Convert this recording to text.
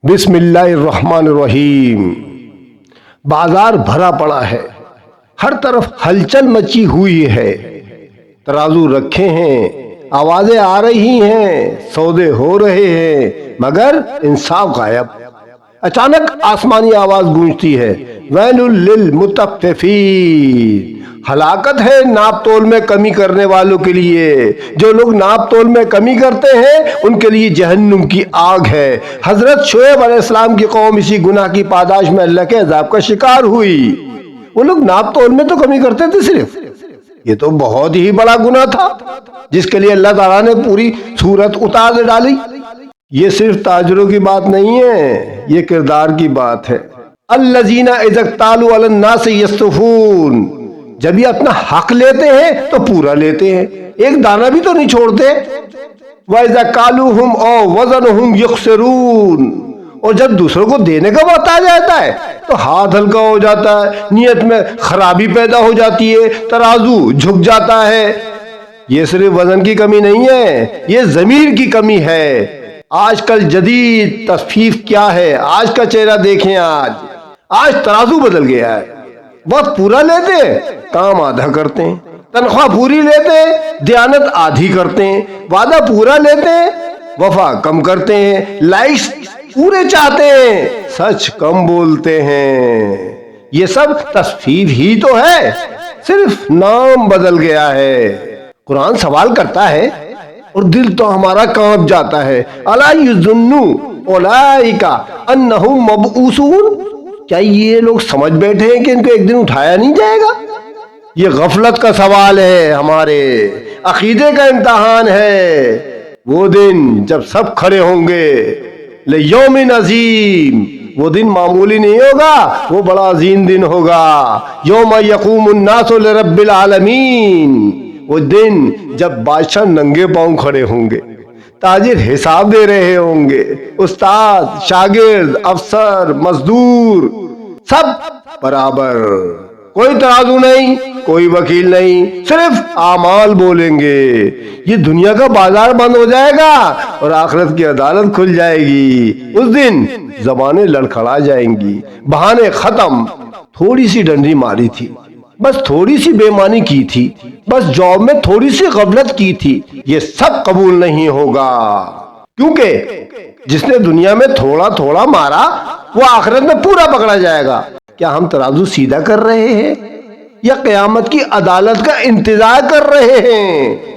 बिस्मिल्लाहिर्रहमानिर्रहीम। बाजार भरा पड़ा है, हर तरफ हलचल मची हुई है। तराजू रखे हैं, आवाजें आ रही हैं, सौदे हो रहे हैं, मगर इंसाफ गायब। अचानक आसमानी आवाज गूंजती है, वैलुल लिल मुतफ्फिफीन। हलाकत है नाप तोल में कमी करने वालों के लिए। जो लोग नाप तोल में कमी करते हैं उनके लिए जहन्नुम की आग है। हजरत शुएब अलैहिस्सलाम की कौम इसी गुनाह की पादाश में अल्लाह के अज़ाब का शिकार हुई। वो लोग नाप तोल में तो कमी करते थे सिर्फ, ये तो बहुत ही बड़ा गुनाह था जिसके लिए अल्लाह ताला ने पूरी सूरत उतार डाली। ये सिर्फ ताजरों की बात नहीं है, ये किरदार की बात है। अल्लज़ीना इज़ा इक्तालू अलन नास यस्तफून। जब ये अपना हक लेते हैं तो पूरा लेते हैं, एक दाना भी तो नहीं छोड़ते। वइज़ा कालूहुम औ वज़नुहुम यख्सरून। और जब दूसरों को देने का वक्त आ जाता है तो हाथ हल्का हो जाता है, नियत में खराबी पैदा हो जाती है, तराजू झुक जाता है। ये सिर्फ वजन की कमी नहीं है, ये ज़मीर की कमी है। आजकल जदीद तस्फीफ क्या है, आज का चेहरा देखें। आज तराजू बदल गया है। वक्त पूरा लेते हैं, काम आधा करते हैं। तनख्वाह पूरी लेते हैं, दयानत आधी करते हैं। वादा पूरा लेते हैं, वफा कम करते हैं। लाइक्स पूरे चाहते हैं, सच कम बोलते हैं। ये सब तस्फीफ ही तो है, सिर्फ नाम बदल गया है। कुरान सवाल करता है और दिल तो हमारा कांप जाता है। अला युज़ुन्नु उलाइका अन्नहुम मबऊसून। क्या ये लोग समझ बैठे हैं कि इनको एक दिन उठाया नहीं जाएगा? ये गफलत का सवाल है, हमारे अकीदे का इम्तिहान है। वो दिन जब सब खड़े होंगे लियौमिन अज़ीम। वो दिन मामूली नहीं होगा, वो बड़ा अजीम दिन होगा। यौम यक़ूमुन नासु लिरब्बिल आलमीन। वो दिन जब बादशाह नंगे पांव खड़े होंगे, ताजिर हिसाब दे रहे होंगे, उस्ताद, शागिर्द, अफसर, मजदूर सब बराबर। कोई तराजू नहीं, कोई वकील नहीं, सिर्फ आमाल बोलेंगे। ये दुनिया का बाजार बंद हो जाएगा और आखिरत की अदालत खुल जाएगी। उस दिन ज़बानें लड़खड़ा जाएंगी, बहाने खत्म। थोड़ी सी डंडी मारी थी, बस थोड़ी सी बेईमानी की थी, बस जॉब में थोड़ी सी गफलत की थी, ये सब कबूल नहीं होगा। क्योंकि जिसने दुनिया में थोड़ा थोड़ा मारा वो आखिरत में पूरा पकड़ा जाएगा। क्या हम तराजू सीधा कर रहे हैं या क़यामत की अदालत का इंतजार कर रहे हैं?